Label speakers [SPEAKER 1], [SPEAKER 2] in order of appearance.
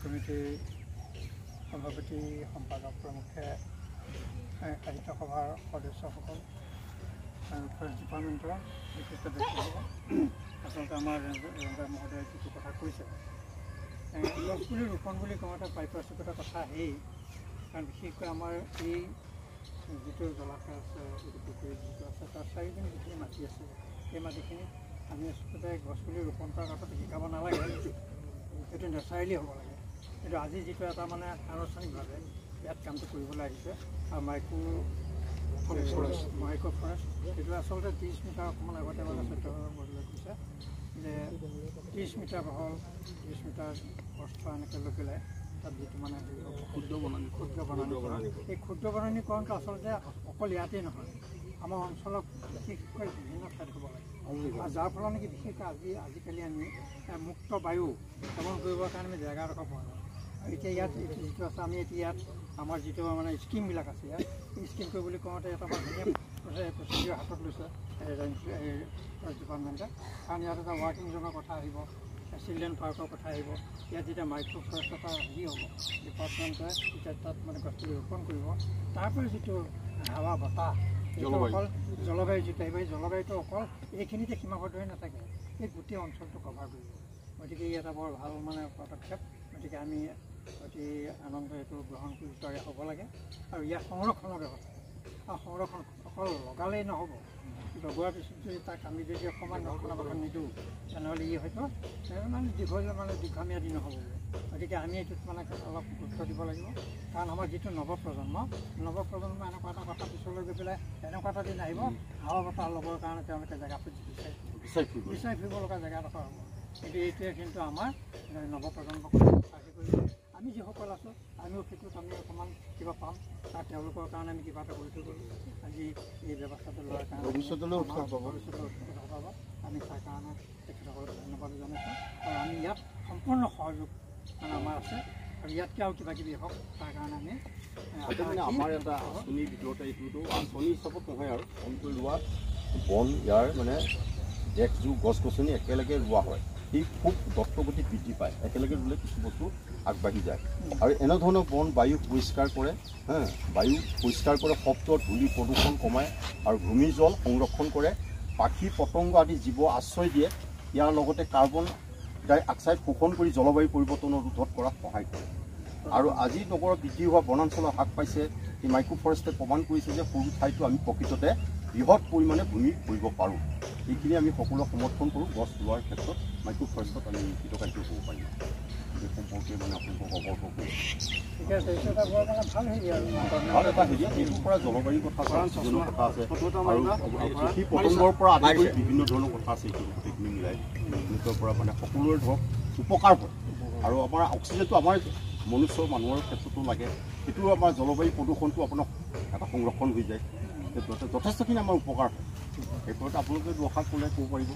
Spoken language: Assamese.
[SPEAKER 1] কমিটিৰ সভাপতি সম্পাদক প্ৰমুখে সাহিত্য সভাৰ সদস্যসকল আৰু ফৰেষ্ট ডিপাৰ্টমেণ্টৰ বিশিষ্ট ব্যক্তিসকল আচলতে আমাৰ ৰঞ্জয় মহোদয়ে যিটো কথা কৈছে গছপুলি ৰোপণ বুলি কওঁতে পাৰিপাৰ্শ্বিকতাৰ কথা আহেই কাৰণ বিশেষকৈ আমাৰ এই যিটো জলাশয় আছে এইটো পুখুৰী যিটো আছে তাৰ চাৰিদিন যিখিনি মাটি আছে সেই মাটিখিনি আমি আচলতে গছপুলি ৰোপণ কৰাৰ কথাটো শিকাব নালাগে সেইটো নেচাৰেলি হ'ব লাগে কিন্তু আজি যিটো এটা মানে আনুষ্ঠানিকভাৱে ইয়াত কামটো কৰিবলৈ আহিছে আৰু মাইক্ৰ' ফৰেষ্ট সেইটো আচলতে 30 মিটাৰ অকণমান আগতে মানে সত্য মহিলাই কৈছে যে 30 মিটাৰ বহল 30 মিটাৰ প্ৰস্থ এনেকৈ লৈ পেলাই তাত যিটো মানে ক্ষুদ্ৰ বনানী এই ক্ষুদ্ৰ বনানীকৰণটো আচলতে অকল ইয়াতেই নহয় আমাৰ অঞ্চলত বিশেষকৈ বিভিন্ন ঠাইত হ'ব লাগে আৰু যাৰ ফলত নেকি বিশেষকৈ আজিকালি আমি মুক্ত বায়ু সেৱন কৰিবৰ কাৰণে আমি জেগা এডোখৰ পোৱা নাই আৰু এতিয়া ইয়াত যিটো আছে আমি এতিয়া ইয়াত আমাৰ যিটো মানে স্কিমবিলাক আছে ইয়াত এই স্কিমটো বুলি কওঁতে এটা বৰ ধুনীয়া প্ৰচিডিঅ'ৰ হাতত লৈছে ফৰেষ্ট ডিপাৰ্টমেণ্টে কাৰণ ইয়াত এটা ৱাৰ্কিং জ'নৰ কথা আহিব চিলড্ৰেন পাৰ্কৰ কথা আহিব ইয়াত যেতিয়া মাইক্ৰ' ফৰেষ্ট এটা হেৰি হ'ব ডিপাৰ্টমেণ্টে তেতিয়া তাত মানে গছপুলি ৰোপণ কৰিব তাৰপৰা যিটো হাৱা বতাহ সেইটো অকল জলবায়ু যিটো আহিব এই জলবায়ুটো অকল এইখিনিতে সীমাবদ্ধ হৈ নাথাকে এই গোটেই অঞ্চলটো কভাৰ কৰিব গতিকে ই এটা বৰ ভাল মানে পদক্ষেপ গতিকে আমি অতি আনন্দ এইটো গ্ৰহণ কৰি হ'ব লাগে আৰু ইয়াৰ সংৰক্ষণৰ ব্যৱস্থা আৰু সংৰক্ষণ অকল লগালেই নহ'ব লগোৱাৰ পিছত যদি তাক আমি যদি অকণমান ৰক্ষণাবেক্ষণ নিদিওঁ তেনেহ'লে ই হয়তো মানে দীৰ্ঘম্যাদী নহ'ব গতিকে আমি এইটোত মানে অলপ গুৰুত্ব দিব লাগিব কাৰণ আমাৰ যিটো নৱপ্ৰজন্ম এনেকুৱা এটা কথা পিছলৈ গৈ পেলাই এনেকুৱা এটা দিন আহিব হাৱা বতাহ ল'বৰ কাৰণে তেওঁলোকে জেগাটো বিচাৰি ফুৰিব লগা জেগা এডোখৰ হ'ব কিন্তু এইটোৱে কিন্তু আমাৰ নৱপ্ৰজন্মক সাহায্য কৰিব আমি যিসকল আছোঁ আমিও সেইটোত আমি অকণমান কিবা পাম আৰু তেওঁলোকৰ কাৰণে আমি কিবা এটা কৰি থৈ গ'লোঁ আজি এই ব্যৱস্থাটো লোৱাৰ কাৰণে ভৱিষ্যতলৈ উৎসাহ পাব আমি তাৰ কাৰণে তেখেতসকলক ধন্যবাদ জনাইছোঁ আৰু আমি ইয়াত সম্পূৰ্ণ সহযোগ মানে আমাৰ আছে আৰু ইয়াতকৈ আৰু কিবা কিবি হওক তাৰ কাৰণে আমি
[SPEAKER 2] আমাৰ এটা আঁচনিৰ ভিতৰতে এইটো আঁচনি হিচাপত নহয় আৰু কম কৰি ৰোৱা বন ইয়াৰ মানে একযোৰ গছ গছনি একেলগে ৰোৱা হয় সি খুব দ্ৰুতগতিত বৃদ্ধি পায় একেলগে ৰুলে কিছু বস্তু আগবাঢ়ি যায় আৰু এনেধৰণৰ বন বায়ু পৰিষ্কাৰ কৰে বায়ু পৰিষ্কাৰ কৰে শব্দ ধূলি প্ৰদূষণ কমায় আৰু ভূমিৰ জল সংৰক্ষণ কৰে পাখি পতংগ আদি জীৱ আশ্ৰয় দিয়ে ইয়াৰ লগতে কাৰ্বন ডাই অক্সাইড শোষণ কৰি জলবায়ু পৰিৱৰ্তনৰ ৰোধত কৰাত সহায় কৰে আৰু আজি নগৰত বৃদ্ধি হোৱা বনাঞ্চলৰ হ্ৰাস পাইছে এই মাইক্ৰ' ফৰেষ্টে প্ৰমাণ কৰিছে যে সৰু ঠাইতো আমি প্ৰকৃততে বৃহৎ পৰিমাণে ভূমি কৰিব পাৰোঁ এইখিনি আমি সকলোৱে সমৰ্থন কৰোঁ গছ ৰোৱাৰ ক্ষেত্ৰত মাইক্ৰ' ফৰেষ্টত আমি কৃতকাৰ্য হ'ব পাৰিম এই সম্পৰ্কে মানে আপোনালোকক অৱগত কৰোঁ ভাল এটা হেৰি এইটোৰ পৰা জলবায়ুৰ কথা কথা আছে আৰু কৃষি পতংগৰ পৰা আদি কৰি বিভিন্ন ধৰণৰ কথা আছে এইটো গোটেইখিনি মিলাই এইটোৰ পৰা মানে সকলোৰে ধৰক উপকাৰ হয় আৰু আমাৰ অক্সিজেনটো আমাৰ মনুষ্য মানুহৰ ক্ষেত্ৰতো লাগে সেইটো আমাৰ জলবায়ু প্ৰদূষণটো আপোনাৰ এটা সংৰক্ষণ হৈ যায় যথেষ্টখিনি আমাৰ উপকাৰ হয় সেইফলত আপোনালোকে দুআষাৰ ক'লে ক'ব পাৰিব